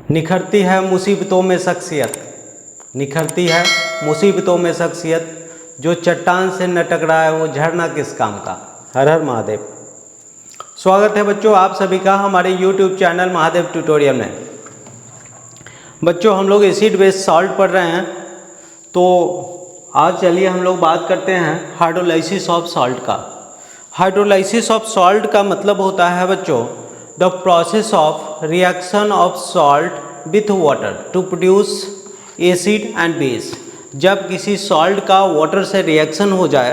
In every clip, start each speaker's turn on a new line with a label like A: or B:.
A: निखरती है मुसीबतों में शख्सियत, निखरती है मुसीबतों में शख्सियत, जो चट्टान से न टकराए वो झरना किस काम का। हर हर महादेव। स्वागत है बच्चों आप सभी का हमारे YouTube चैनल महादेव ट्यूटोरियल में। बच्चों हम लोग एसिड बेस सॉल्ट पढ़ रहे हैं, तो आज चलिए हम लोग बात करते हैं हाइड्रोलाइसिस ऑफ सॉल्ट का। हाइड्रोलाइसिस ऑफ सॉल्ट का मतलब होता है बच्चों the process of reaction of salt with water to produce acid and base. जब किसी सॉल्ट का वाटर से रिएक्शन हो जाए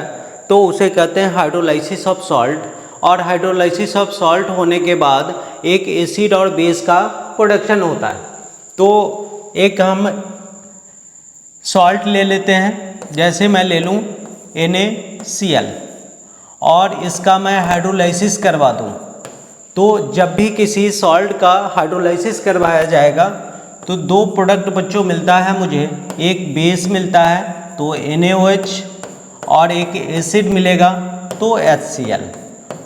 A: तो उसे कहते हैं हाइड्रोलाइसिस ऑफ सॉल्ट, और हाइड्रोलाइसिस ऑफ सॉल्ट होने के बाद एक एसिड और बेस का प्रोडक्शन होता है। तो एक हम सॉल्ट ले लेते हैं, जैसे मैं ले लूँ NaCl और इसका मैं हाइड्रोलाइसिस करवा दूँ। तो जब भी किसी सॉल्ट का हाइड्रोलाइसिस करवाया जाएगा तो दो प्रोडक्ट बच्चों मिलता है मुझे, एक बेस मिलता है तो NaOH और एक एसिड मिलेगा तो HCl।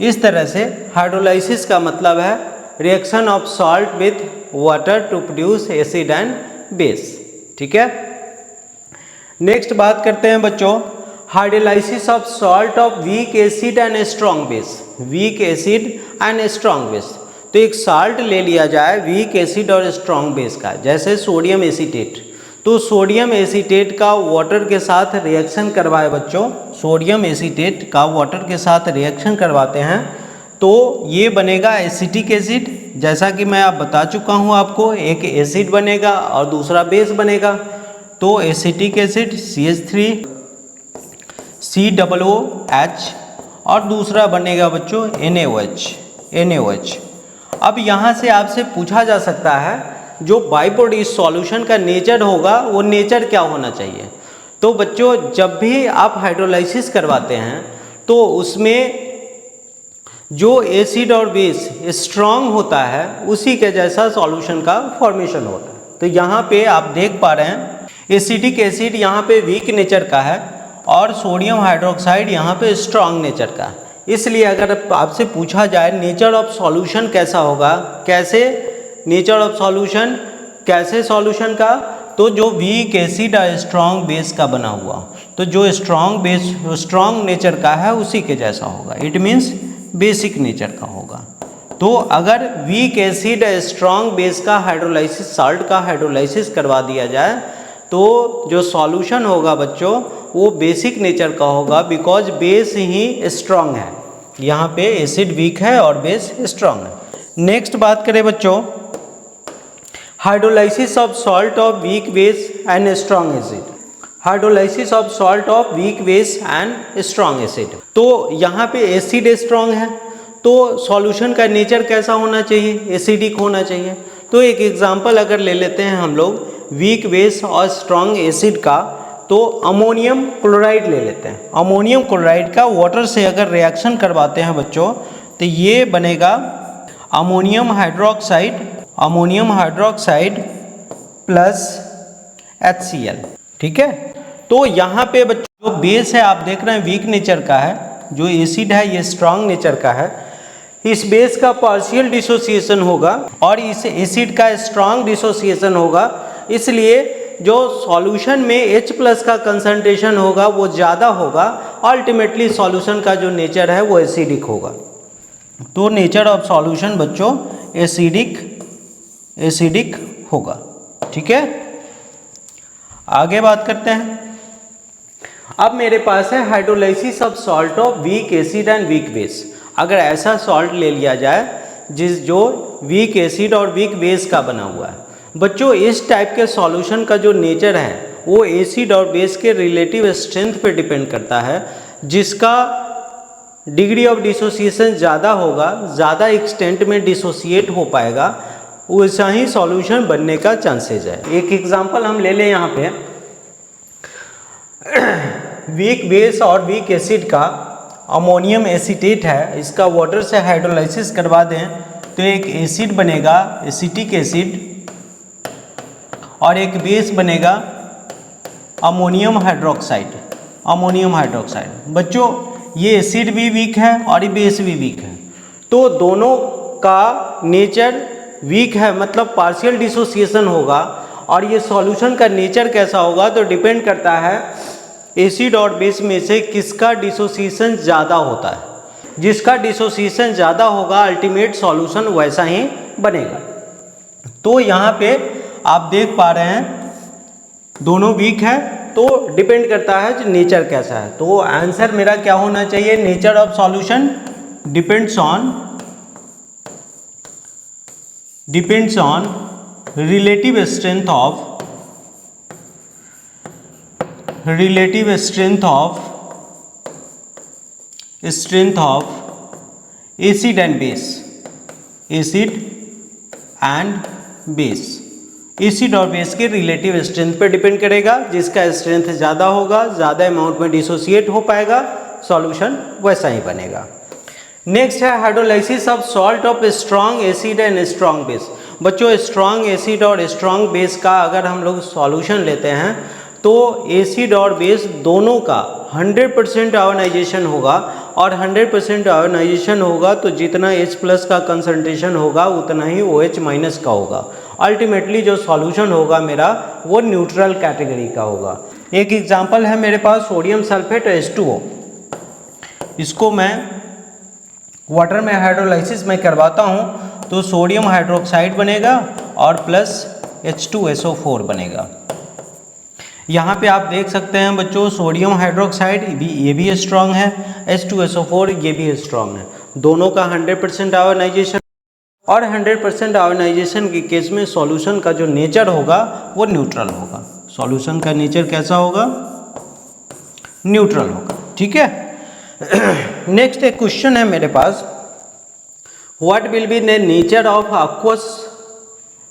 A: इस तरह से हाइड्रोलाइसिस का मतलब है reaction of salt with water to produce acid and base. ठीक है, नेक्स्ट बात करते हैं बच्चों hydrolysis of salt of weak acid and strong base. Weak acid and strong base, तो एक साल्ट ले लिया जाए वीक एसिड और स्ट्रॉन्ग बेस का, जैसे सोडियम एसीटेट। तो सोडियम एसीटेट का वाटर के साथ रिएक्शन करवाए बच्चों, सोडियम एसीटेट का वाटर के साथ रिएक्शन करवाते हैं तो ये बनेगा एसिटिक एसिड। जैसा कि मैं आप बता चुका हूँ आपको, एक एसिड बनेगा और दूसरा बेस बनेगा। तो एसिटिक एसिड CH3COOH और दूसरा बनेगा बच्चों NaOH। अब यहाँ से आपसे पूछा जा सकता है जो बाई प्रोड्यूस सॉल्यूशन का नेचर होगा वो नेचर क्या होना चाहिए। तो बच्चों जब भी आप हाइड्रोलाइसिस करवाते हैं तो उसमें जो एसिड और बेस स्ट्रॉन्ग होता है उसी के जैसा सॉल्यूशन का फॉर्मेशन होता है। तो यहाँ पे आप देख पा रहे हैं एसिटिक एसिड यहाँ पे वीक नेचर का है और सोडियम हाइड्रोक्साइड यहाँ पे स्ट्रॉन्ग नेचर का है। इसलिए अगर आपसे पूछा जाए नेचर ऑफ सॉल्यूशन कैसा होगा, कैसे नेचर ऑफ सॉल्यूशन, कैसे सॉल्यूशन का, तो जो वीक एसिड और स्ट्रॉन्ग बेस का बना हुआ, तो जो स्ट्रॉन्ग बेस स्ट्रॉन्ग नेचर का है उसी के जैसा होगा। इट मीन्स बेसिक नेचर का होगा। तो अगर वीक एसिड स्ट्रॉन्ग बेस का हाइड्रोलाइसिस सॉल्ट का हाइड्रोलाइसिस करवा दिया जाए तो जो सॉल्यूशन होगा बच्चों वो बेसिक नेचर का होगा, बिकॉज बेस ही स्ट्रॉन्ग है। यहाँ पे एसिड वीक है और बेस स्ट्रॉन्ग है। नेक्स्ट बात करें बच्चों hydrolysis of salt of weak base and strong acid. Hydrolysis of salt of weak base and strong acid. तो यहाँ पे एसिड स्ट्रॉन्ग है तो सॉल्यूशन का नेचर कैसा होना चाहिए, एसिडिक होना चाहिए। तो एक एग्जांपल अगर ले लेते हैं हम लोग वीक बेस और स्ट्रॉन्ग एसिड का, तो अमोनियम क्लोराइड ले लेते हैं। अमोनियम क्लोराइड का वाटर से अगर रिएक्शन करवाते हैं बच्चों तो ये बनेगा अमोनियम हाइड्रोक्साइड प्लस HCl। ठीक है, तो यहाँ पे बच्चों जो बेस है आप देख रहे हैं वीक नेचर का है, जो एसिड है ये स्ट्रॉन्ग नेचर का है। इस बेस का पार्शियल डिसोसिएशन होगा और इस एसिड का स्ट्रॉन्ग डिसोसिएशन होगा, इसलिए जो सॉल्यूशन में H+ का कंसंट्रेशन होगा वो ज़्यादा होगा। अल्टीमेटली सॉल्यूशन का जो नेचर है वो एसिडिक होगा। तो नेचर ऑफ सॉल्यूशन बच्चों एसिडिक होगा। ठीक है, आगे बात करते हैं। अब मेरे पास है hydrolysis of salt of weak acid and weak base. अगर ऐसा सॉल्ट ले लिया जाए जो वीक एसिड और वीक बेस का बना हुआ है बच्चों, इस टाइप के सॉल्यूशन का जो नेचर है वो एसिड और बेस के रिलेटिव स्ट्रेंथ पे डिपेंड करता है। जिसका डिग्री ऑफ डिसोसिएशन ज़्यादा होगा, ज़्यादा एक्सटेंट में डिसोसिएट हो पाएगा, वैसा ही सॉल्यूशन बनने का चांसेज है। एक एग्जांपल हम ले लें यहाँ पे वीक बेस और वीक एसिड का अमोनियम एसीटेट है, इसका वाटर से हाइड्रोलाइसिस करवा दें तो एक एसिड बनेगा एसिटिक एसिड और एक बेस बनेगा अमोनियम हाइड्रोक्साइड। बच्चों ये एसिड भी वीक है और ये बेस भी वीक है, तो दोनों का नेचर वीक है मतलब पार्शियल डिसोसिएशन होगा, और ये सॉल्यूशन का नेचर कैसा होगा तो डिपेंड करता है एसिड और बेस में से किसका डिसोसिएशन ज़्यादा होता है। जिसका डिसोसिएशन ज़्यादा होगा अल्टीमेट सॉल्यूशन वैसा ही बनेगा। तो यहाँ पे आप देख पा रहे हैं दोनों वीक है, तो डिपेंड करता है कि नेचर कैसा है। तो आंसर मेरा क्या होना चाहिए, nature of solution depends on relative strength of acid and base, acid और बेस के रिलेटिव स्ट्रेंथ पे डिपेंड करेगा। जिसका स्ट्रेंथ ज़्यादा होगा, ज़्यादा अमाउंट में डिसोसिएट हो पाएगा, सॉल्यूशन वैसा ही बनेगा। नेक्स्ट है hydrolysis of salt of strong acid and strong base. बच्चों स्ट्रॉन्ग एसिड और स्ट्रॉन्ग बेस का अगर हम लोग सॉल्यूशन लेते हैं तो एसिड और बेस दोनों का 100% आयोनाइजेशन होगा, और 100% आयोनाइजेशन होगा तो जितना H+ का कंसंट्रेशन होगा उतना ही OH- का होगा। अल्टीमेटली जो सॉल्यूशन होगा मेरा वो न्यूट्रल कैटेगरी का होगा। एक एग्जांपल है मेरे पास सोडियम सल्फेट H2O, इसको मैं वाटर में हाइड्रोलाइसिस में करवाता हूँ तो सोडियम हाइड्रोक्साइड बनेगा और प्लस H2SO4 बनेगा। यहाँ पे आप देख सकते हैं बच्चों सोडियम हाइड्रोक्साइड ये भी स्ट्रांग है, H2SO4 ये भी स्ट्रांग है। दोनों का 100% आयोनाइजेशन, और 100% आयोनाइजेशन के केस में सॉल्यूशन का जो नेचर होगा वो न्यूट्रल होगा। सॉल्यूशन का नेचर कैसा होगा, न्यूट्रल होगा। ठीक है। नेक्स्ट एक क्वेश्चन है मेरे पास, what will be the nature of aqueous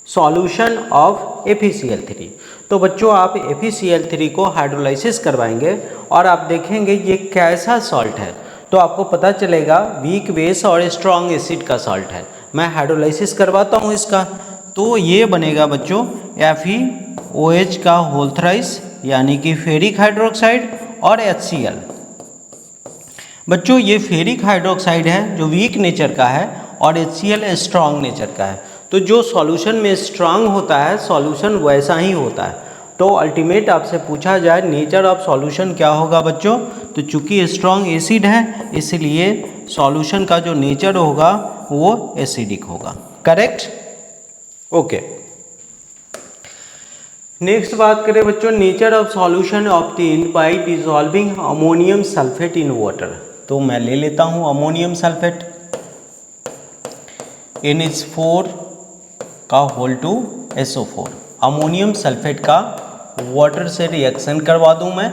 A: solution of FeCl3। तो बच्चों आप FeCl3 को हाइड्रोलाइसिस करवाएंगे और आप देखेंगे ये कैसा सॉल्ट है, तो आपको पता चलेगा वीक बेस और स्ट्रॉन्ग एसिड का सॉल्ट है। मैं हाइड्रोलाइसिस करवाता हूँ इसका, तो ये बनेगा बच्चों FeOH का होल थ्राइस यानी कि फेरिक हाइड्रोक्साइड और HCl। बच्चों ये फेरिक हाइड्रोक्साइड है जो वीक नेचर का है और HCl स्ट्रॉन्ग नेचर का है। तो जो सॉल्यूशन में स्ट्रॉन्ग होता है सॉल्यूशन वैसा ही होता है। तो अल्टीमेट आपसे पूछा जाए नेचर ऑफ सॉल्यूशन क्या होगा बच्चों, तो चूंकि स्ट्रॉन्ग एसिड है इसलिए सॉल्यूशन का जो नेचर होगा वो एसिडिक होगा। Correct, okay. नेक्स्ट बात करें बच्चों nature of solution obtained by dissolving ammonium sulphate in water. तो मैं ले लेता हूँ अमोनियम सल्फेट NH4 का whole two SO4। Ammonium sulphate का वाटर से रिएक्शन करवा दूं मैं,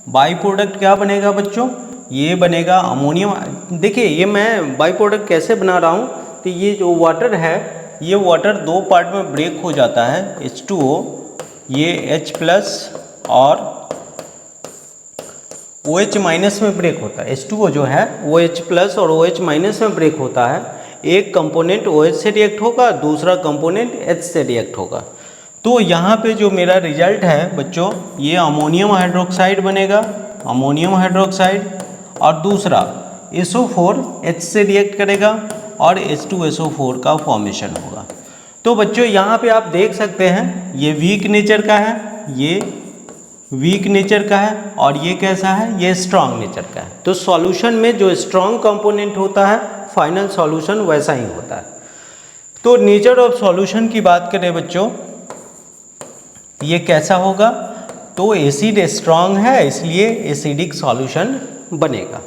A: बाई प्रोडक्ट क्या बनेगा बच्चों, ये बनेगा अमोनियम। देखिए ये मैं बाई प्रोडक्ट कैसे बना रहा हूँ, तो ये जो वाटर है ये वाटर दो पार्ट में ब्रेक हो जाता है, H2O ये H+ और OH- में ब्रेक होता है। H2O जो है वो H+ और OH- में ब्रेक होता है। एक कंपोनेंट OH से रिएक्ट होगा, दूसरा कंपोनेंट H से रिएक्ट होगा। तो यहाँ पे जो मेरा रिजल्ट है बच्चों ये अमोनियम हाइड्रोक्साइड बनेगा, अमोनियम हाइड्रोक्साइड, और दूसरा SO4 H से रिएक्ट करेगा और H2SO4 का फॉर्मेशन होगा। तो बच्चों यहाँ पे आप देख सकते हैं ये वीक नेचर का है, ये वीक नेचर का है, और ये कैसा है, ये स्ट्रॉन्ग नेचर का है। तो सॉल्यूशन में जो स्ट्रॉन्ग कंपोनेंट होता है फाइनल सॉल्यूशन वैसा ही होता है। तो नेचर ऑफ सॉल्यूशन की बात करें बच्चों ये कैसा होगा, तो एसिड स्ट्रॉन्ग है इसलिए एसिडिक सॉल्यूशन बनेगा।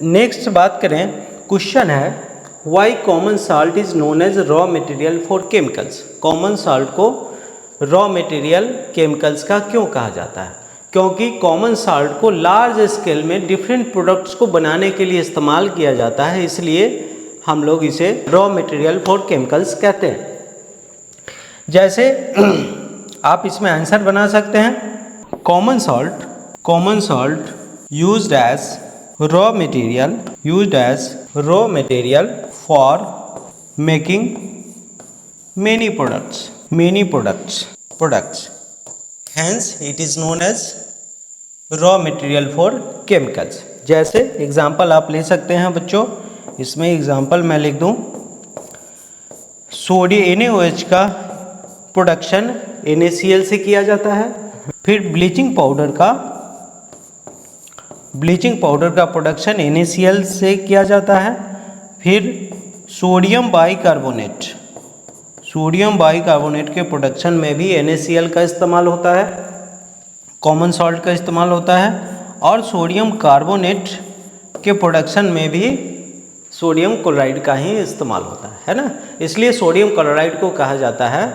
A: नेक्स्ट बात करें, क्वेश्चन है why common salt is known as raw material for chemicals. Common salt को रॉ मटेरियल केमिकल्स का क्यों कहा जाता है, क्योंकि कॉमन साल्ट को लार्ज स्केल में डिफरेंट प्रोडक्ट्स को बनाने के लिए इस्तेमाल किया जाता है, इसलिए हम लोग इसे रॉ मटेरियल फॉर केमिकल्स कहते हैं। जैसे आप इसमें आंसर बना सकते हैं, common salt used as raw material for making many products hence it is known as raw material for chemicals। जैसे एग्जांपल आप ले सकते हैं बच्चों, इसमें एग्जांपल मैं लिख दूं सोडियम NaOH का प्रोडक्शन NaCl से किया जाता है। फिर ब्लीचिंग पाउडर का प्रोडक्शन NaCl से किया जाता है। फिर सोडियम बाइकार्बोनेट के प्रोडक्शन में भी NaCl का इस्तेमाल होता है, कॉमन सॉल्ट का इस्तेमाल होता है। और सोडियम कार्बोनेट के प्रोडक्शन में भी सोडियम क्लोराइड का ही इस्तेमाल होता है ना। इसलिए सोडियम क्लोराइड को कहा जाता है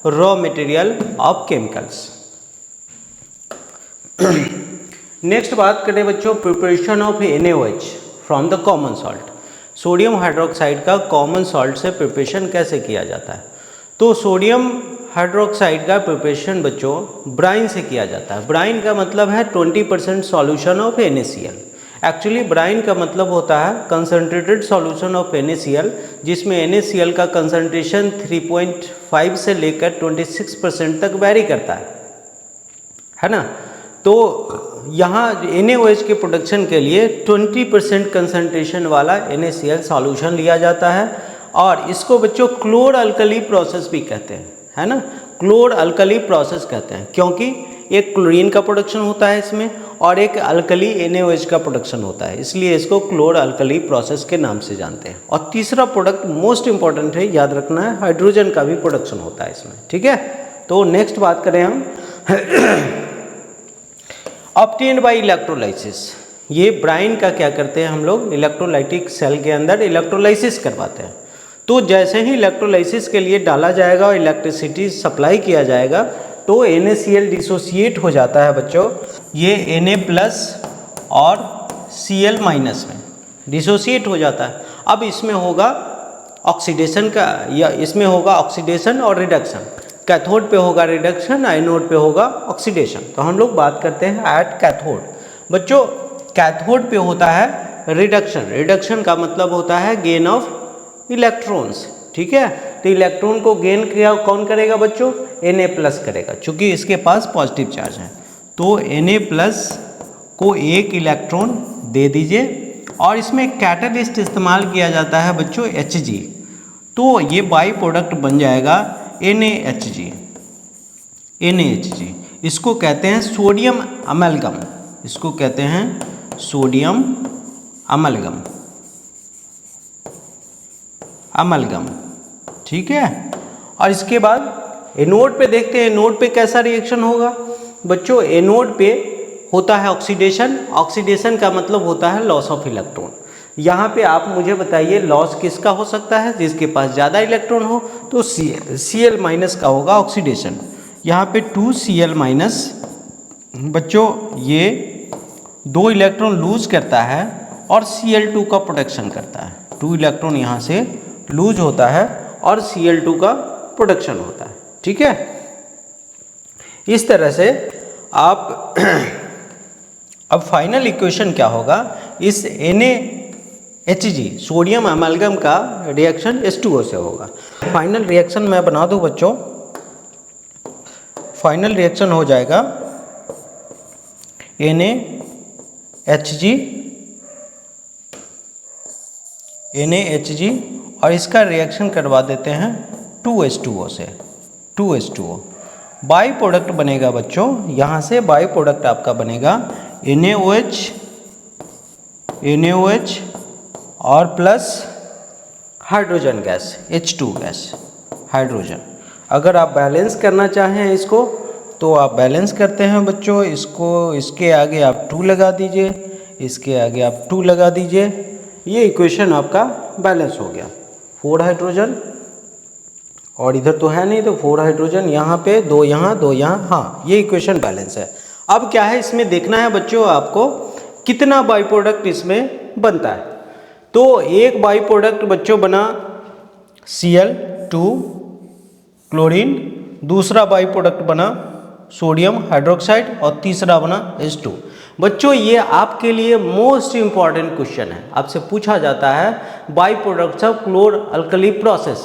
A: raw material of chemicals. Next बात करें बच्चों preparation of NaOH from the common salt. Sodium hydroxide का कॉमन सॉल्ट से प्रिपरेशन कैसे किया जाता है? तो सोडियम हाइड्रोक्साइड का प्रिपरेशन बच्चों ब्राइन से किया जाता है। ब्राइन का मतलब है 20% solution of NaCl। Actually brine का मतलब होता है कंसनट्रेटेड सॉल्यूशन ऑफ NaCl, जिसमें NaCl का कंसनट्रेशन 3.5 से लेकर 26% तक वेरी करता है ना। तो यहाँ NaOH के प्रोडक्शन के लिए 20% कंसनट्रेशन वाला NaCl सॉल्यूशन लिया जाता है। और इसको बच्चों क्लोर अल्कली प्रोसेस भी कहते हैं, है ना। क्लोर अल्कली प्रोसेस कहते हैं क्योंकि एक क्लोरीन का प्रोडक्शन होता है इसमें और एक अल्कली NaOH का प्रोडक्शन होता है, इसलिए इसको क्लोर अल्कली प्रोसेस के नाम से जानते हैं। और तीसरा प्रोडक्ट मोस्ट इंपॉर्टेंट है, याद रखना है, हाइड्रोजन का भी प्रोडक्शन होता है इसमें, ठीक है। तो नेक्स्ट बात करें हम ऑब्टेन्ड बाय इलेक्ट्रोलाइसिस। ये ब्राइन का क्या करते हैं हम लोग, इलेक्ट्रोलाइटिक सेल के अंदर इलेक्ट्रोलाइसिस करवाते हैं। तो जैसे ही इलेक्ट्रोलाइसिस के लिए डाला जाएगा और इलेक्ट्रिसिटी सप्लाई किया जाएगा तो NaCl डिसोसिएट हो जाता है बच्चों, ये Na+ और Cl- में डिसोसिएट हो जाता है। अब इसमें होगा ऑक्सीडेशन का, या इसमें होगा ऑक्सीडेशन और रिडक्शन। कैथोड पे होगा रिडक्शन, एनोड पे होगा ऑक्सीडेशन। तो हम लोग बात करते हैं एट कैथोड। बच्चों कैथोड पे होता है रिडक्शन। रिडक्शन का मतलब होता है गेन ऑफ इलेक्ट्रॉन्स, ठीक है। तो इलेक्ट्रॉन को गेन किया कौन करेगा बच्चों, Na+ करेगा, क्योंकि इसके पास पॉजिटिव चार्ज है। तो Na+ को एक इलेक्ट्रॉन दे दीजिए और इसमें कैटलिस्ट इस्तेमाल किया जाता है बच्चों Hg। तो ये बाई प्रोडक्ट बन जाएगा NaHg। इसको कहते हैं सोडियम अमलगम, इसको कहते हैं सोडियम अमलगम, ठीक है। और इसके बाद एनोड पे देखते हैं, एनोड पे कैसा रिएक्शन होगा बच्चों। एनोड पे होता है ऑक्सीडेशन। ऑक्सीडेशन का मतलब होता है लॉस ऑफ इलेक्ट्रॉन। यहाँ पे आप मुझे बताइए लॉस किसका हो सकता है, जिसके पास ज़्यादा इलेक्ट्रॉन हो तो Cl- का होगा ऑक्सीडेशन। यहाँ पे 2Cl- बच्चों ये 2 इलेक्ट्रॉन लूज करता है और Cl2 का प्रोडक्शन करता है। 2 इलेक्ट्रॉन यहाँ से लूज होता है और Cl2 का प्रोडक्शन होता है, ठीक है। इस तरह से आप अब फाइनल इक्वेशन क्या होगा, इस NaHg सोडियम अमलगम का रिएक्शन H2O से होगा। फाइनल रिएक्शन मैं बना दूं बच्चों, फाइनल रिएक्शन हो जाएगा NaHg और इसका रिएक्शन करवा देते हैं 2H2O से, 2H2O। बाई प्रोडक्ट बनेगा बच्चों, यहाँ से बाई प्रोडक्ट आपका बनेगा NaOH और plus hydrogen gas H2 gas, hydrogen. अगर आप बैलेंस करना चाहें इसको तो आप बैलेंस करते हैं बच्चों, इसको इसके आगे आप 2 लगा दीजिए, इसके आगे आप 2 लगा दीजिए, ये इक्वेशन आपका बैलेंस हो गया। 4 हाइड्रोजन और इधर तो है नहीं तो 4 हाइड्रोजन, यहाँ पे 2 यहाँ 2 यहाँ, हाँ ये इक्वेशन बैलेंस है। अब क्या है इसमें देखना है बच्चों आपको कितना बाई प्रोडक्ट इसमें बनता है। तो एक बाई प्रोडक्ट बच्चों बना Cl2 क्लोरीन, दूसरा बाई प्रोडक्ट बना सोडियम हाइड्रोक्साइड और तीसरा बना H2। बच्चों ये आपके लिए मोस्ट इंपॉर्टेंट क्वेश्चन है, आपसे पूछा जाता है by products of क्लोर alkali process.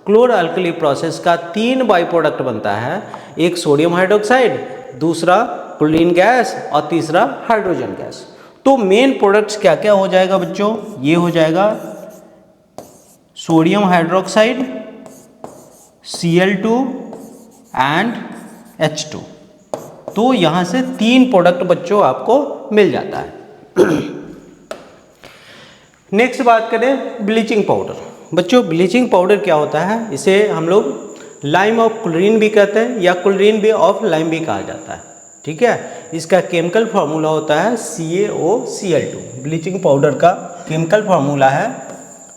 A: क्लोर alkali process का 3 बाई प्रोडक्ट बनता है, एक सोडियम हाइड्रोक्साइड, दूसरा क्लोरीन गैस और तीसरा हाइड्रोजन गैस। तो मेन प्रोडक्ट्स क्या क्या हो जाएगा बच्चों, ये हो जाएगा sodium hydroxide Cl2 and H2। तो यहाँ से 3 प्रोडक्ट बच्चों आपको मिल जाता है। नेक्स्ट बात करें ब्लीचिंग पाउडर। बच्चों ब्लीचिंग पाउडर क्या होता है, इसे हम लोग लाइम ऑफ क्लोरीन भी कहते हैं या क्लोरीन भी ऑफ लाइम भी कहा जाता है। ठीक है, इसका केमिकल फार्मूला होता है CaOCl2। ब्लीचिंग पाउडर का केमिकल फार्मूला है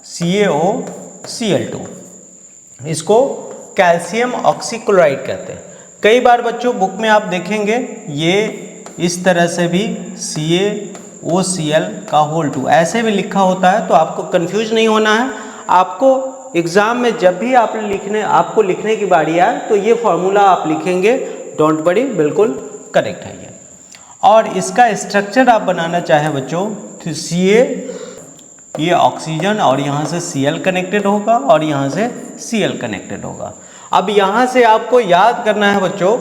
A: CaOCl2। इसको कैल्शियम ऑक्सीक्लोराइड कहते हैं। कई बार बच्चों बुक में आप देखेंगे ये इस तरह से भी CaOCl का होल 2 ऐसे भी लिखा होता है, तो आपको कंफ्यूज नहीं होना है। आपको एग्जाम में जब भी आपको लिखने की बारी आए तो ये फॉर्मूला आप लिखेंगे, डोंट वरी, बिल्कुल करेक्ट है ये। और इसका स्ट्रक्चर आप बनाना चाहें बच्चों तो Ca, ये ऑक्सीजन और यहाँ से Cl कनेक्टेड होगा और यहाँ से Cl कनेक्टेड होगा। अब यहाँ से आपको याद करना है बच्चों,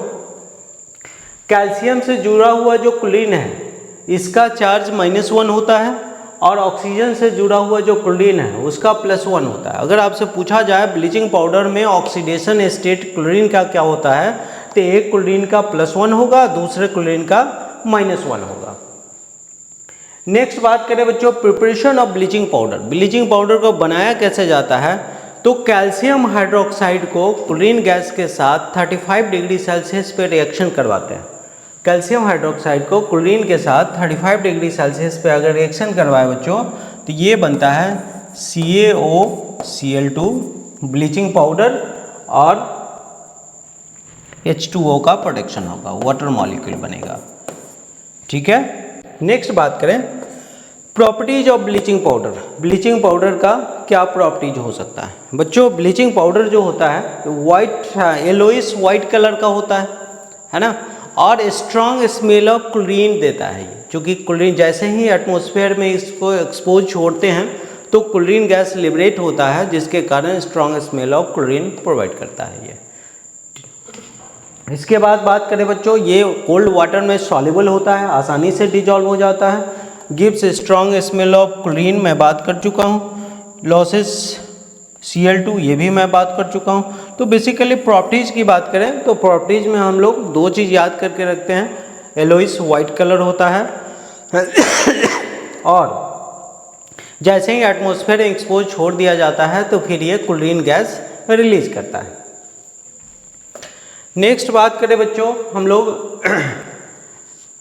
A: कैल्शियम से जुड़ा हुआ जो क्लोरीन है इसका चार्ज -1 होता है और ऑक्सीजन से जुड़ा हुआ जो क्लोरीन है उसका +1 होता है। अगर आपसे पूछा जाए ब्लीचिंग पाउडर में ऑक्सीडेशन स्टेट क्लोरीन का क्या होता है, तो एक क्लोरीन का +1 होगा, दूसरे क्लोरीन का -1 होगा। नेक्स्ट बात करें बच्चों preparation of bleaching powder. Bleaching powder को बनाया कैसे जाता है, तो कैल्शियम हाइड्रोक्साइड को क्लोरीन गैस के साथ 35 डिग्री सेल्सियस पे रिएक्शन करवाते हैं। कैल्शियम हाइड्रोक्साइड को क्लोरीन के साथ 35 डिग्री सेल्सियस पे अगर रिएक्शन करवाए बच्चों तो ये बनता है CaOCl2 ब्लीचिंग पाउडर और H2O का प्रोडक्शन होगा, वाटर मॉलिक्यूल बनेगा। ठीक है, नेक्स्ट बात करें properties of bleaching powder. Bleaching powder का क्या प्रॉपर्टीज हो सकता है बच्चों। ब्लीचिंग पाउडर जो होता है वाइट, येलोइश वाइट कलर का होता है ना, और स्ट्रॉन्ग स्मेल ऑफ क्लोरीन देता है ये, क्योंकि क्लोरीन जैसे ही एटमॉस्फेयर में इसको एक्सपोज छोड़ते हैं तो क्लोरीन गैस लिबरेट होता है, जिसके कारण strong smell of chlorine provide करता है ये। इसके बाद बात करें बच्चों, ये कोल्ड वाटर में सॉल्युबल होता है, आसानी से डिजॉल्व हो जाता है। Gives strong smell of chlorine मैं बात कर चुका हूँ। लॉसेस Cl2 ये भी मैं बात कर चुका हूँ। तो बेसिकली प्रॉपर्टीज़ की बात करें तो प्रॉपर्टीज़ में हम लोग 2 चीज़ याद करके रखते हैं, येलोइश वाइट कलर होता है और जैसे ही एटमॉस्फेयर एक्सपोज छोड़ दिया जाता है तो फिर ये क्लोरीन गैस रिलीज करता है। नेक्स्ट बात करें बच्चों हम लोग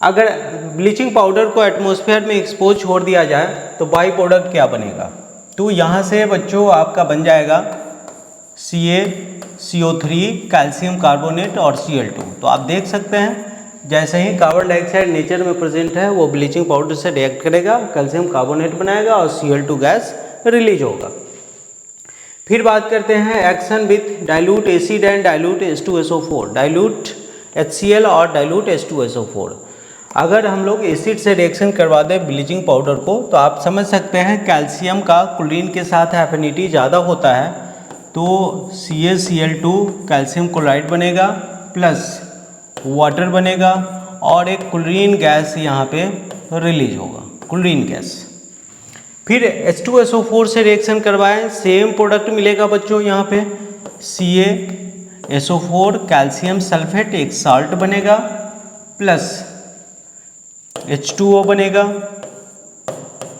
A: अगर ब्लीचिंग पाउडर को एटमॉस्फेयर में एक्सपोज छोड़ दिया जाए तो बाई प्रोडक्ट क्या बनेगा, तो यहाँ से बच्चों आपका बन जाएगा CaCO3 कैल्शियम कार्बोनेट और Cl2। तो आप देख सकते हैं जैसे ही कार्बन डाइऑक्साइड नेचर में प्रेजेंट है वो ब्लीचिंग पाउडर से रिएक्ट करेगा, कैल्शियम कार्बोनेट बनाएगा और Cl2 गैस रिलीज होगा। फिर बात करते हैं action with dilute acid and dilute H2SO4, dilute HCl और डाइल्यूट H2SO4। अगर हम लोग एसिड से रिएक्शन करवा दें ब्लीचिंग पाउडर को तो आप समझ सकते हैं कैल्शियम का क्लोरीन के साथ एफिनिटी ज़्यादा होता है, तो CaCl2 कैल्शियम क्लोराइड बनेगा प्लस वाटर बनेगा और एक क्लोरीन गैस यहाँ पे रिलीज होगा, क्लोरीन गैस। फिर H2SO4 से रिएक्शन करवाएं, सेम प्रोडक्ट मिलेगा बच्चों यहाँ पे CaSO4 कैल्शियम सल्फेट एक साल्ट बनेगा प्लस H2O बनेगा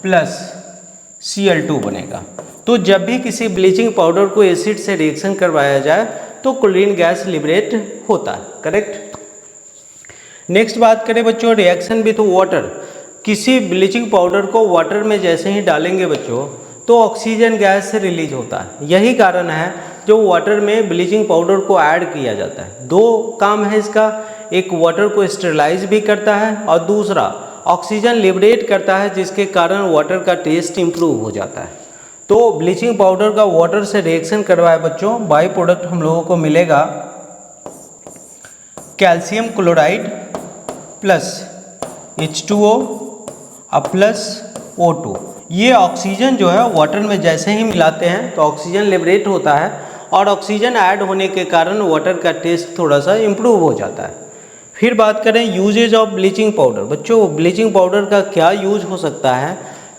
A: प्लस Cl2 बनेगा। तो जब भी किसी ब्लीचिंग पाउडर को एसिड से रिएक्शन करवाया जाए तो क्लोरीन गैस लिबरेट होता है, करेक्ट। नेक्स्ट बात करें बच्चों रिएक्शन विथ वाटर। किसी ब्लीचिंग पाउडर को वाटर में जैसे ही डालेंगे बच्चों तो ऑक्सीजन गैस से रिलीज होता है। यही कारण है जो वाटर में ब्लीचिंग पाउडर को ऐड किया जाता है। 2 काम है इसका, एक वाटर को स्टेरिलाइज भी करता है और दूसरा ऑक्सीजन लिबरेट करता है, जिसके कारण वाटर का टेस्ट इम्प्रूव हो जाता है। तो ब्लीचिंग पाउडर का वाटर से रिएक्शन करवाए बच्चों, बाई प्रोडक्ट हम लोगों को मिलेगा calcium chloride plus H2O plus O2। ये ऑक्सीजन जो है वाटर में जैसे ही मिलाते हैं तो ऑक्सीजन लिबरेट होता है और ऑक्सीजन ऐड होने के कारण वाटर का टेस्ट थोड़ा सा इम्प्रूव हो जाता है। फिर बात करें यूजेज ऑफ ब्लीचिंग पाउडर। बच्चों ब्लीचिंग पाउडर का क्या यूज हो सकता है,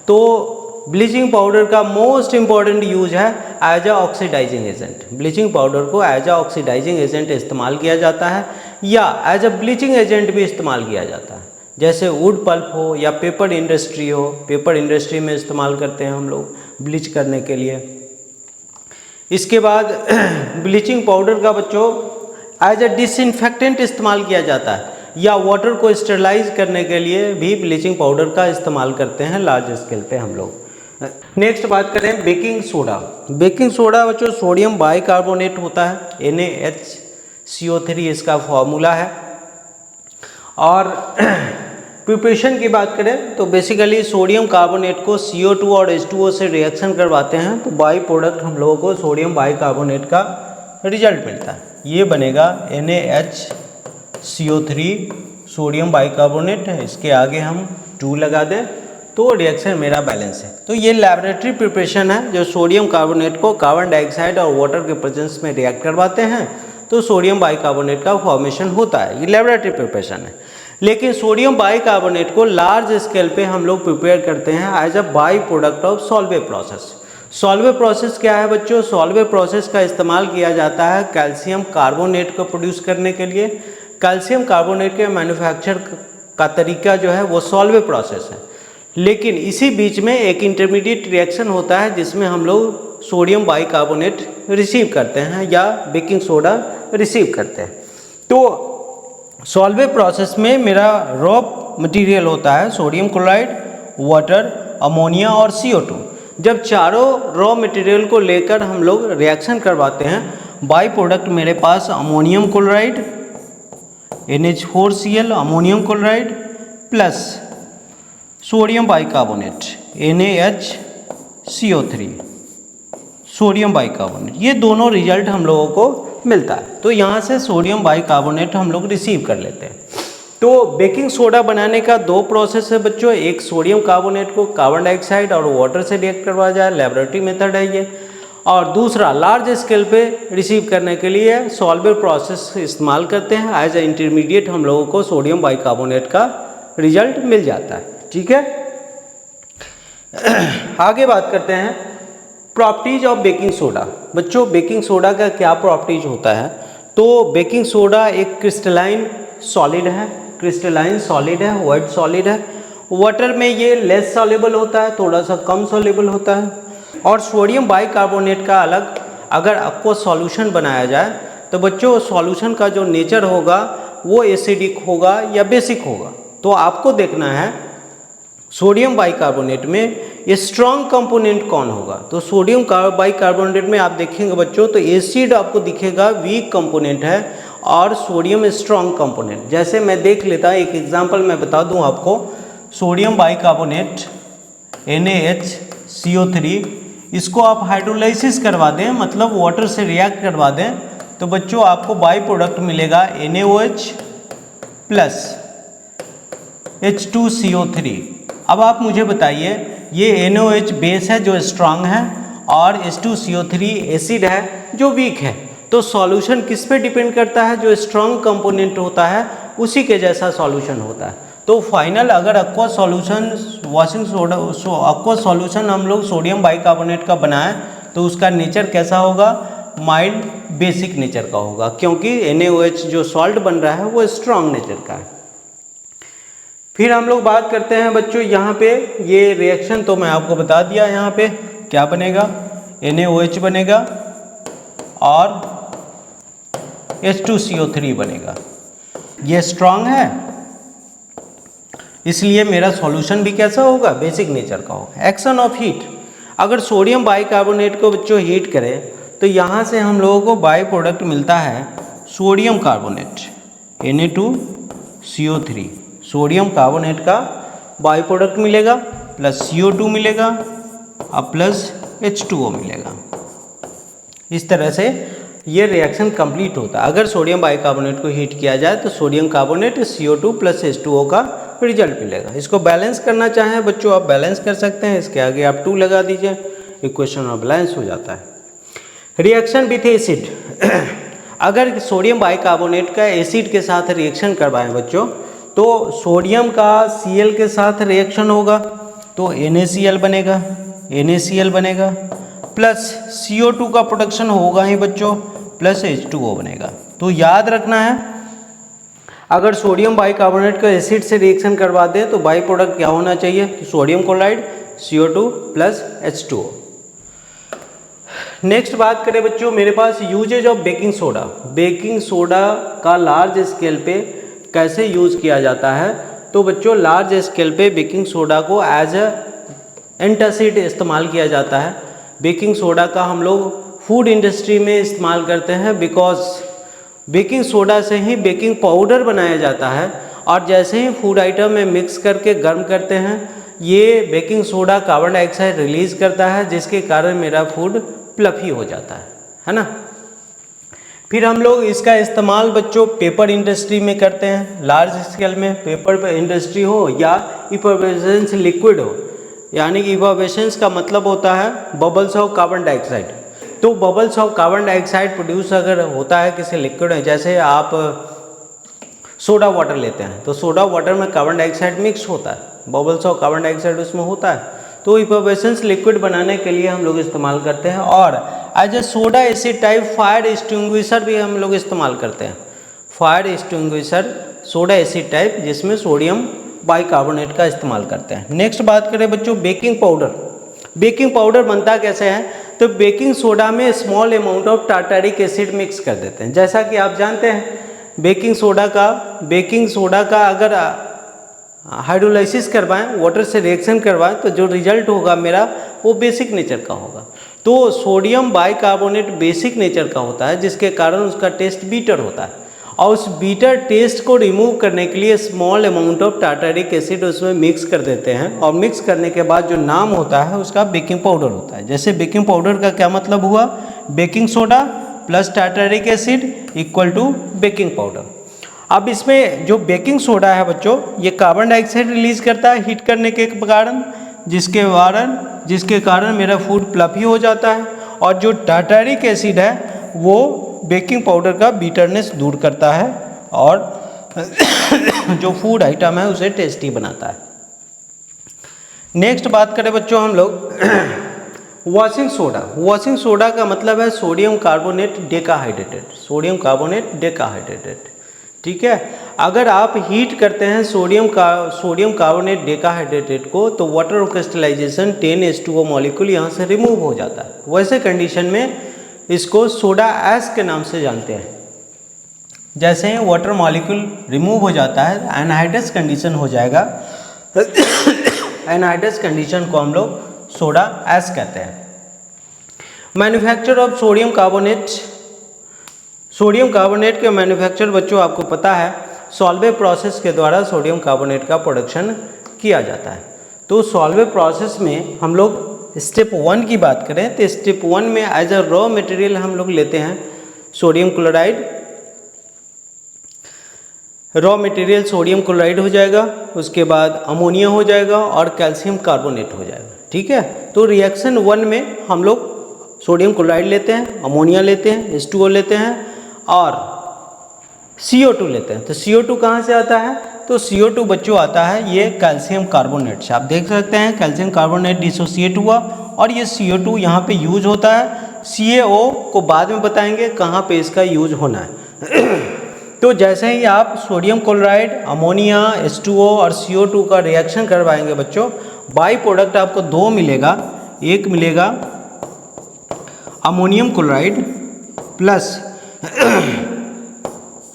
A: तो ब्लीचिंग पाउडर का मोस्ट इम्पॉर्टेंट यूज है as a oxidising agent. Bleaching powder को एज अ ऑक्सीडाइजिंग एजेंट इस्तेमाल किया जाता है या एज अ ब्लीचिंग एजेंट भी इस्तेमाल किया जाता है। जैसे वुड पल्प हो या पेपर इंडस्ट्री हो, पेपर इंडस्ट्री में इस्तेमाल करते हैं हम लोग ब्लीच करने के लिए। इसके बाद ब्लीचिंग पाउडर का बच्चों एज अ डिसइंफेक्टेंट इस्तेमाल किया जाता है या वाटर को स्टरलाइज करने के लिए भी ब्लीचिंग पाउडर का इस्तेमाल करते हैं लार्ज स्केल पे हम लोग। नेक्स्ट बात करें बेकिंग सोडा। बेकिंग सोडा बच्चों सोडियम बाइकार्बोनेट होता है, NaHCO3 इसका फॉर्मूला है। और प्रिपरेशन की बात करें तो बेसिकली सोडियम कार्बोनेट को CO2 और H2O से रिएक्शन करवाते हैं तो बाई प्रोडक्ट हम लोगों को सोडियम बाइकार्बोनेट का रिजल्ट मिलता है। ये बनेगा NaHCO3 सोडियम बाइकार्बोनेट। इसके आगे हम 2 लगा दें तो रिएक्शन मेरा बैलेंस है। तो ये लैबोरेटरी प्रिपरेशन है जो सोडियम कार्बोनेट को कार्बन डाइऑक्साइड और वाटर के प्रेजेंस में रिएक्ट करवाते हैं तो सोडियम बाइकार्बोनेट का फॉर्मेशन होता है। ये लैबोरेटरी प्रिपरेशन है। लेकिन सोडियम बाइकार्बोनेट को लार्ज स्केल पे हम लोग प्रिपेयर करते हैं as a by product of Solvay process. Solvay process क्या है बच्चों? सॉल्वे प्रोसेस का इस्तेमाल किया जाता है कैल्शियम कार्बोनेट को प्रोड्यूस करने के लिए। कैल्शियम कार्बोनेट के मैन्युफैक्चर का तरीका जो है वो सॉल्वे प्रोसेस है। लेकिन इसी बीच में एक इंटरमीडिएट रिएक्शन होता है जिसमें हम लोग सोडियम बाइकार्बोनेट रिसीव करते हैं या बेकिंग सोडा रिसीव करते हैं। तो सॉल्वे प्रोसेस में मेरा रॉ मटेरियल होता है सोडियम क्लोराइड, वाटर, अमोनिया और CO2। जब चारों रॉ मटेरियल को लेकर हम लोग रिएक्शन करवाते हैं, बाई प्रोडक्ट मेरे पास ammonium chloride NH4Cl ammonium chloride plus sodium bicarbonate NaHCO3 sodium bicarbonate, ये दोनों रिजल्ट हम लोगों को मिलता है। तो यहाँ से सोडियम बाइकार्बोनेट हम लोग रिसीव कर लेते हैं। तो बेकिंग सोडा बनाने का 2 प्रोसेस है बच्चों। एक सोडियम कार्बोनेट को कार्बन डाइऑक्साइड और वाटर से रिएक्ट करवाया जाए, लैबोरेटरी मेथड है ये। और दूसरा लार्ज स्केल पे रिसीव करने के लिए सॉल्वे प्रोसेस इस्तेमाल करते हैं। एज ए इंटरमीडिएट हम लोगों को सोडियम बाइकार्बोनेट का रिजल्ट मिल जाता है। ठीक है, आगे बात करते हैं प्रॉपर्टीज ऑफ बेकिंग सोडा। बच्चों बेकिंग सोडा का क्या प्रॉपर्टीज होता है? तो बेकिंग सोडा एक क्रिस्टलाइन सॉलिड है, क्रिस्टलाइन सॉलिड है, वाइट सॉलिड है। वाटर में ये लेस सॉल्युबल होता है, थोड़ा सा कम सॉल्युबल होता है। और सोडियम बाइकार्बोनेट का अलग अगर आपको सॉल्यूशन बनाया जाए तो बच्चों सॉल्यूशन का जो नेचर होगा वो एसिडिक होगा या बेसिक होगा। तो आपको देखना है सोडियम बाइकार्बोनेट में ये स्ट्रॉन्ग कंपोनेंट कौन होगा। तो सोडियम बाइकार्बोनेट में आप देखेंगे बच्चों तो एसिड आपको दिखेगा वीक कंपोनेंट है और सोडियम स्ट्रॉन्ग कंपोनेंट। जैसे मैं देख लेता एक एग्जांपल मैं बता दूं आपको, सोडियम बाइकार्बोनेट NaHCO3 इसको आप हाइड्रोलाइसिस करवा दें, मतलब वाटर से रिएक्ट करवा दें, तो बच्चों आपको बाई प्रोडक्ट मिलेगा NaOH प्लस H2CO3। अब आप मुझे बताइए ये NaOH बेस है जो स्ट्रांग है और H2CO3 एसिड है जो वीक है। तो सॉल्यूशन किस पे डिपेंड करता है? जो स्ट्रांग कंपोनेंट होता है उसी के जैसा सॉल्यूशन होता है। तो फाइनल अगर aqua solution washing soda aqua solution हम लोग सोडियम बाइकार्बोनेट का बनाएं तो उसका नेचर कैसा होगा? माइल्ड बेसिक नेचर का होगा, क्योंकि NaOH जो सॉल्ट बन रहा है वो स्ट्रांग नेचर का है। फिर हम लोग बात करते हैं बच्चों यहाँ पे ये रिएक्शन तो मैं आपको बता दिया। यहाँ पे क्या बनेगा? NaOH बनेगा और H2CO3 बनेगा। ये स्ट्रांग है इसलिए मेरा सॉल्यूशन भी कैसा होगा? बेसिक नेचर का होगा। एक्शन ऑफ हीट, अगर सोडियम बाइकार्बोनेट को बच्चों हीट करें तो यहाँ से हम लोगों को बाई प्रोडक्ट मिलता है sodium carbonate Na2CO3। Sodium carbonate का बाई प्रोडक्ट मिलेगा प्लस CO2 मिलेगा और प्लस H2O मिलेगा। इस तरह से ये रिएक्शन कंप्लीट होता है। अगर सोडियम बाइकार्बोनेट को हीट किया जाए तो sodium carbonate CO2 plus H2O का रिजल्ट मिलेगा। इसको बैलेंस करना चाहें बच्चों आप बैलेंस कर सकते हैं, इसके आगे आप 2 लगा दीजिए, इक्वेशन ऑफ बैलेंस हो जाता है। रिएक्शन विथ एसिड, अगर सोडियम बाइकार्बोनेट का एसिड के साथ रिएक्शन करवाएं बच्चों तो सोडियम का Cl के साथ रिएक्शन होगा तो NaCl बनेगा NaCl बनेगा, प्लस CO2 का प्रोडक्शन होगा ही बच्चों, प्लस H2O बनेगा। तो याद रखना है, अगर सोडियम बाइकार्बोनेट को एसिड से रिएक्शन करवा दें तो बाई प्रोडक्ट क्या होना चाहिए, तो sodium chloride CO2 plus H2O। Next बात करें बच्चों, मेरे पास uses of baking soda. Baking soda का लार्ज स्केल पे कैसे यूज़ किया जाता है, तो बच्चों लार्ज स्केल पे बेकिंग सोडा को एज एंटासिड इस्तेमाल किया जाता है। बेकिंग सोडा का हम लोग फूड इंडस्ट्री में इस्तेमाल करते हैं, बिकॉज बेकिंग सोडा से ही बेकिंग पाउडर बनाया जाता है, और जैसे ही फूड आइटम में मिक्स करके गर्म करते हैं, ये baking soda carbon dioxide release करता है, जिसके कारण मेरा फूड फ्लफी हो जाता है ना। फिर हम लोग इसका इस्तेमाल बच्चों पेपर इंडस्ट्री में करते हैं, लार्ज स्केल में पेपर इंडस्ट्री हो या इफर्वेसेंस लिक्विड हो, यानी कि इफर्वेसेंस का मतलब होता है बबल्स ऑफ कार्बन डाइऑक्साइड। तो bubbles of carbon dioxide produce अगर होता है किसी लिक्विड में, जैसे आप सोडा वाटर लेते हैं तो सोडा वाटर में कार्बन डाइऑक्साइड मिक्स होता है, बबल्स ऑफ कार्बन डाइऑक्साइड उसमें होता है, तो इफर्वेसेंस लिक्विड बनाने के लिए हम लोग इस्तेमाल करते हैं। और as a soda acid type fire extinguisher भी हम लोग इस्तेमाल करते हैं, fire extinguisher soda acid type, जिसमें सोडियम बाइकार्बोनेट का इस्तेमाल करते हैं। नेक्स्ट बात करें बच्चों बेकिंग पाउडर। बेकिंग पाउडर बनता कैसे है, तो बेकिंग सोडा में small amount of tartaric acid mix कर देते हैं। जैसा कि आप जानते हैं बेकिंग सोडा का अगर हाइड्रोलाइसिस करवाएं, वाटर से रिएक्शन करवाएं, तो जो रिजल्ट होगा मेरा वो बेसिक नेचर का होगा। तो सोडियम बाइकार्बोनेट बेसिक नेचर का होता है, जिसके कारण उसका टेस्ट बीटर होता है, और उस बीटर टेस्ट को रिमूव करने के लिए small amount of tartaric acid उसमें मिक्स कर देते हैं, और मिक्स करने के बाद जो नाम होता है उसका बेकिंग पाउडर होता है। जैसे बेकिंग पाउडर का क्या मतलब हुआ, baking soda plus tartaric acid equal to baking powder. अब इसमें जो बेकिंग सोडा है बच्चों, ये कार्बन डाइऑक्साइड रिलीज करता है हीट करने के कारण, जिसके कारण मेरा फूड फ्लफी हो जाता है, और जो टार्टारिक एसिड है वो बेकिंग पाउडर का बीटरनेस दूर करता है, और जो फूड आइटम है उसे टेस्टी बनाता है। नेक्स्ट बात करें बच्चों हम लोग वॉशिंग सोडा। वॉशिंग सोडा का मतलब है सोडियम कार्बोनेट डेकाहाइड्रेटेड, सोडियम कार्बोनेट डेकाहाइड्रेटेड, ठीक है। अगर आप हीट करते हैं सोडियम कार्बोनेट डेकाहाइड्रेटेड को, तो वाटर क्रिस्टलाइजेशन 10H2O मॉलिक्यूल यहाँ से रिमूव हो जाता है। वैसे कंडीशन में इसको सोडा ऐश के नाम से जानते हैं। जैसे ही वाटर मॉलिक्यूल रिमूव हो जाता है, एनहाइड्रस कंडीशन हो जाएगा, एनहाइड्रस कंडीशन को हम लोग सोडा ऐश कहते हैं। Manufacture of sodium carbonate. Sodium carbonate के मैन्युफैक्चर बच्चों आपको पता है सॉल्वे प्रोसेस के द्वारा सोडियम कार्बोनेट का प्रोडक्शन किया जाता है। तो सॉल्वे प्रोसेस में हम लोग स्टेप 1 की बात करें तो स्टेप 1 में एज अ रॉ मटेरियल हम लोग लेते हैं sodium chloride. Raw material sodium chloride हो जाएगा, उसके बाद अमोनिया हो जाएगा और कैल्शियम कार्बोनेट हो जाएगा, ठीक है। तो रिएक्शन 1 में हम लोग सोडियम क्लोराइड लेते हैं, अमोनिया लेते हैं, H2O लेते हैं और CO2 लेते हैं। तो CO2 कहाँ से आता है, तो CO2 बच्चों आता है ये कैल्शियम कार्बोनेट से। आप देख सकते हैं कैल्शियम कार्बोनेट डिसोसिएट हुआ और ये CO2 यहाँ पे यूज होता है। CaO को बाद में बताएंगे कहाँ पे इसका यूज होना है। तो जैसे ही आप सोडियम क्लोराइड, अमोनिया, H2O और CO2 का रिएक्शन करवाएंगे बच्चों, बाई प्रोडक्ट आपको 2 मिलेगा। एक मिलेगा ammonium chloride plus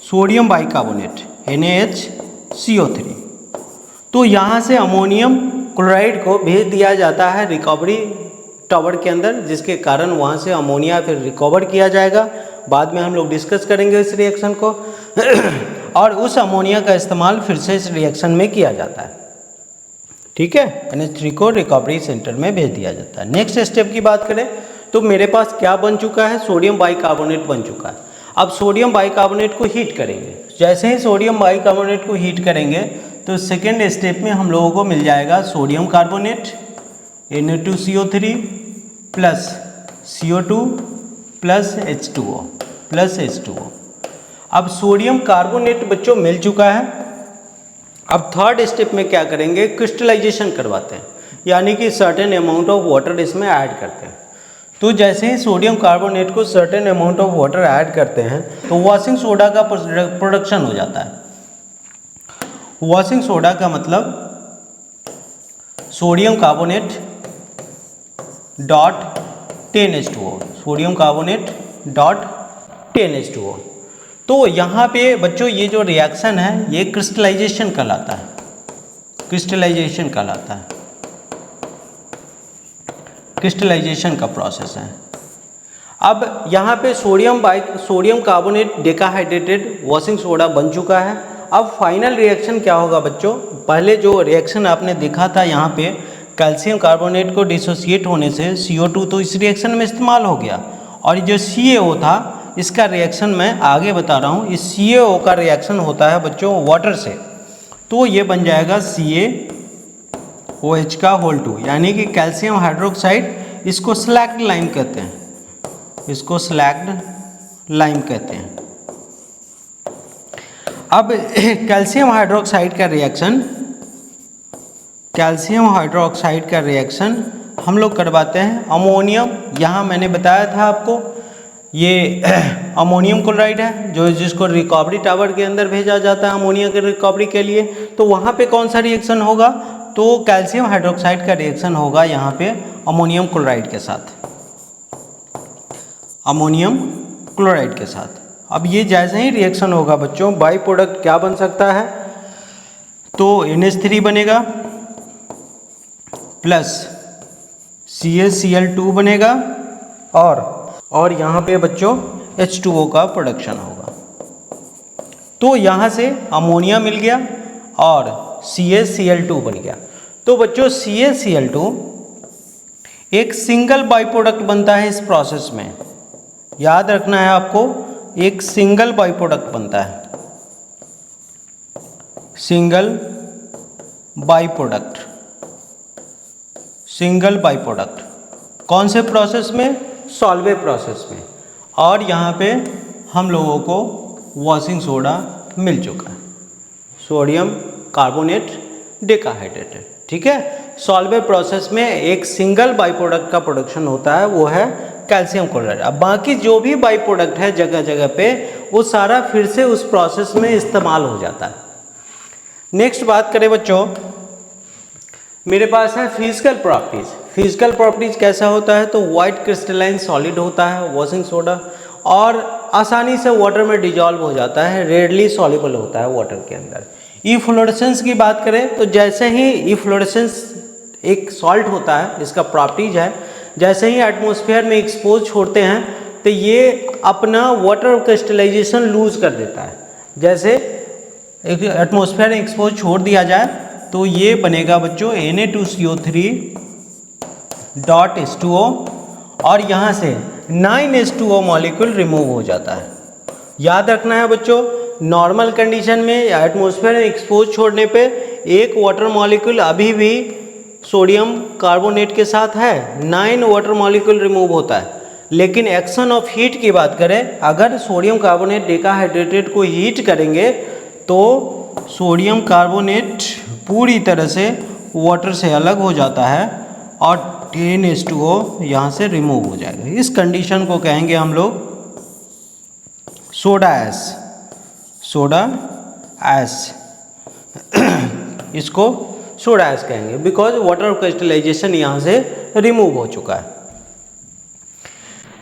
A: sodium bicarbonate NaHCO3। तो यहाँ से अमोनियम क्लोराइड को भेज दिया जाता है रिकवरी टावर के अंदर, जिसके कारण वहाँ से अमोनिया फिर रिकवर किया जाएगा। बाद में हम लोग डिस्कस करेंगे इस रिएक्शन को। और उस अमोनिया का इस्तेमाल फिर से इस रिएक्शन में किया जाता है, ठीक है। NH3 को रिकवरी सेंटर में भेज दिया जाता है। नेक्स्ट स्टेप की बात करें तो मेरे पास क्या बन चुका है, सोडियम बाइकार्बोनेट बन चुका है। अब सोडियम बाइकार्बोनेट को हीट करेंगे। जैसे ही सोडियम बाइकार्बोनेट को हीट करेंगे तो सेकेंड स्टेप में हम लोगों को मिल जाएगा sodium carbonate Na2CO3 plus CO2 plus H2O। अब सोडियम कार्बोनेट बच्चों मिल चुका है। अब थर्ड स्टेप में क्या करेंगे, क्रिस्टलाइजेशन करवाते हैं। यानी कि सर्टेन अमाउंट ऑफ वाटर इसमें ऐड करते हैं। तो जैसे ही सोडियम कार्बोनेट को certain amount of water add करते हैं तो वॉशिंग सोडा का प्रोडक्शन हो जाता है। वॉशिंग सोडा का मतलब sodium carbonate dot 10H2O, sodium carbonate dot 10H2O। तो यहाँ पे बच्चों ये जो रिएक्शन है ये क्रिस्टलाइजेशन कहलाता है, क्रिस्टलाइजेशन कहलाता है, क्रिस्टलाइजेशन का प्रोसेस है। अब यहाँ पे सोडियम कार्बोनेट डेकाहाइड्रेटेड वॉशिंग सोडा बन चुका है। अब फाइनल रिएक्शन क्या होगा बच्चों? पहले जो रिएक्शन आपने देखा था यहाँ पे कैल्शियम कार्बोनेट को डिसोसिएट होने से CO2 तो इस रिएक्शन में इस्तेमाल हो गया, और जो CaO था इसका रिएक्शन मैं आगे बता रहा हूँ। इस CaO का रिएक्शन होता है बच्चों वाटर से, तो ये बन जाएगा CaOH का होल 2, यानी कि कैल्शियम हाइड्रोक्साइड। इसको स्लैग्ड लाइम कहते हैं, इसको स्लैग्ड लाइम कहते हैं। अब कैल्शियम हाइड्रोक्साइड का रिएक्शन हम लोग करवाते हैं अमोनियम। यहाँ मैंने बताया था आपको ये अमोनियम क्लोराइड है जो जिसको रिकवरी टावर के अंदर भेजा जाता है अमोनिया के रिकवरी के लिए। तो वहाँ पे कौन सा रिएक्शन होगा? तो कैल्शियम हाइड्रोक्साइड का रिएक्शन होगा यहाँ पे अमोनियम क्लोराइड के साथ, अमोनियम क्लोराइड के साथ। अब ये जैसे ही रिएक्शन होगा बच्चों, बाई प्रोडक्ट क्या बन सकता है? तो NH3 बनेगा प्लस CaCl2 बनेगा, और यहाँ पे बच्चों H2O का प्रोडक्शन होगा। तो यहाँ से अमोनिया मिल गया और CaCl2 बन गया। तो बच्चों CaCl2 एक सिंगल बाई प्रोडक्ट बनता है इस प्रोसेस में, याद रखना है आपको, एक सिंगल बाई प्रोडक्ट बनता है, single by product, single by product. कौन से प्रोसेस में? सॉल्वे प्रोसेस में। और यहाँ पे हम लोगों को वॉशिंग सोडा मिल चुका है, सोडियम कार्बोनेट डेकाहाइड्रेटेड। ठीक है, सॉल्वे प्रोसेस में एक सिंगल बाई प्रोडक्ट का प्रोडक्शन होता है, वो है कैल्शियम क्लोराइड। अब बाकी जो भी बाई प्रोडक्ट है जगह जगह पे, वो सारा फिर से उस प्रोसेस में इस्तेमाल हो जाता है। नेक्स्ट बात करें बच्चों, मेरे पास है फिजिकल प्रॉपर्टीज। फिजिकल प्रॉपर्टीज कैसा होता है? तो वाइट क्रिस्टलाइन सॉलिड होता है वॉशिंग सोडा, और आसानी से वाटर में डिजॉल्व हो जाता है, रेडली सॉल्युबल होता है वाटर के अंदर। इफ्लोरेसेंस की बात करें तो जैसे ही इफ्लोरेसेंस एक सॉल्ट होता है, इसका प्रॉपर्टीज है, जैसे ही एटमॉस्फेयर में एक्सपोज छोड़ते हैं तो ये अपना वाटर क्रिस्टलाइजेशन लूज कर देता है। जैसे एक एटमॉस्फेयर में एक्सपोज छोड़ दिया जाए तो ये बनेगा बच्चों Na2CO3.H2O, और यहाँ से 9H2O मॉलिक्यूल रिमूव हो जाता है। याद रखना है बच्चों, नॉर्मल कंडीशन में या एटमॉस्फेयर में एक्सपोज छोड़ने पे एक वाटर मॉलिक्यूल अभी भी सोडियम कार्बोनेट के साथ है, 9 वाटर मॉलिक्यूल रिमूव होता है। लेकिन एक्शन ऑफ हीट की बात करें, अगर सोडियम कार्बोनेट डेकाहाइड्रेटेड को हीट करेंगे तो सोडियम कार्बोनेट पूरी तरह से वाटर से अलग हो जाता है और 10H2O यहाँ से रिमूव हो जाएगा। इस कंडीशन को कहेंगे हम लोग सोडा ऐश, सोडा ऐश। इसको सोडा ऐश कहेंगे बिकॉज वाटर क्रिस्टलाइजेशन यहाँ से रिमूव हो चुका है।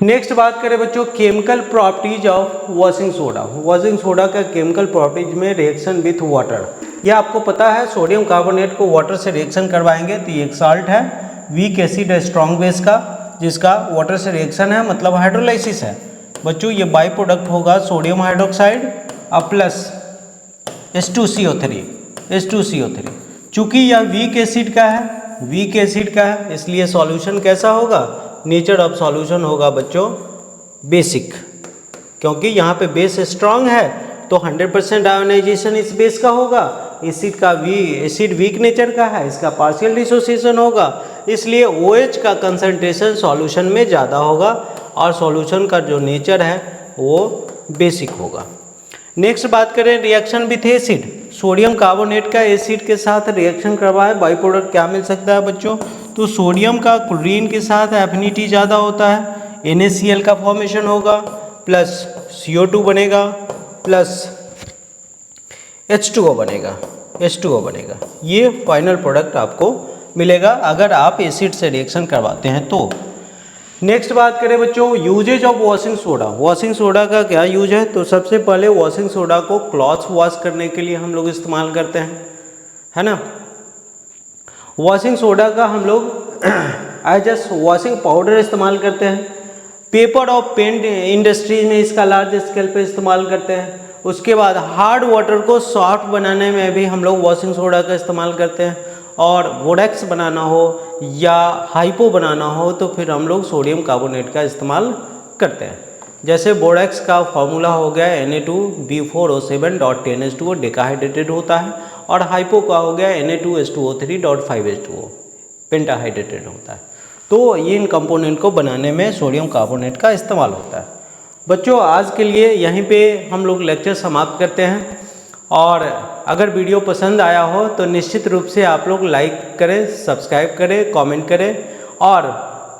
A: नेक्स्ट बात करें बच्चों chemical properties of washing soda. Washing soda का केमिकल प्रॉपर्टीज में रिएक्शन विथ वाटर। यह आपको पता है, सोडियम कार्बोनेट को वाटर से रिएक्शन करवाएंगे तो ये एक साल्ट है, वीक एसिड है स्ट्रॉन्ग बेस का, जिसका वाटर से रिएक्शन है, मतलब हाइड्रोलाइसिस है। बच्चों ये बाई प्रोडक्ट होगा सोडियम हाइड्रोक्साइड और प्लस H2CO3। चूँकि यह वीक एसिड का है, वीक एसिड का है, इसलिए सॉल्यूशन कैसा होगा? नेचर ऑफ सॉल्यूशन होगा बच्चों बेसिक, क्योंकि यहाँ पे बेस स्ट्रांग है तो 100% आयोनाइजेशन इस बेस का होगा। एसिड का एसिड वीक नेचर का है, इसका पार्शियल डिसोसिएशन होगा, इसलिए OH का कंसंट्रेशन सॉल्यूशन में ज़्यादा होगा और सॉल्यूशन का जो नेचर है वो बेसिक होगा। नेक्स्ट बात करें reaction with acid. Sodium carbonate का एसिड के साथ रिएक्शन करवाए, बाई प्रोडक्ट क्या मिल सकता है बच्चों? तो सोडियम का क्लोरीन के साथ एफिनिटी ज़्यादा होता है, NaCl का फॉर्मेशन होगा, प्लस CO2 बनेगा, प्लस H2O बनेगा। ये फाइनल प्रोडक्ट आपको मिलेगा अगर आप एसिड से रिएक्शन करवाते हैं तो। नेक्स्ट बात करें बच्चों, usages of washing soda. Washing soda का क्या यूज है? तो सबसे पहले वॉशिंग सोडा को क्लॉथ्स वॉश करने के लिए हम लोग इस्तेमाल करते हैं, है ना। वॉशिंग सोडा का हम लोग एज ए वॉशिंग पाउडर इस्तेमाल करते हैं। पेपर और पेंट इंडस्ट्री में इसका लार्ज स्केल पे इस्तेमाल करते हैं। उसके बाद हार्ड वाटर को सॉफ्ट बनाने में भी हम लोग वॉशिंग सोडा का इस्तेमाल करते हैं, और बोरेक्स बनाना हो या हाइपो बनाना हो तो फिर हम लोग सोडियम कार्बोनेट का इस्तेमाल करते हैं। जैसे बोरेक्स का फॉर्मूला हो गया Na2B4O7.10H2O डेकाहाइड्रेटेड होता है, और हाइपो का हो गया Na2H2O3.5H2O पेंटाहाइड्रेटेड होता है। तो ये इन कंपोनेंट को बनाने में सोडियम कार्बोनेट का इस्तेमाल होता है। बच्चों आज के लिए यहीं पे हम लोग लेक्चर समाप्त करते हैं, और अगर वीडियो पसंद आया हो तो निश्चित रूप से आप लोग लाइक करें, सब्सक्राइब करें, कमेंट करें, और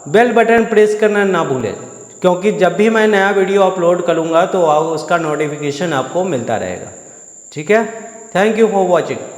A: बेल बटन प्रेस करना ना भूलें, क्योंकि जब भी मैं नया वीडियो अपलोड करूँगा तो उसका नोटिफिकेशन आपको मिलता रहेगा। ठीक है, थैंक यू फॉर वॉचिंग।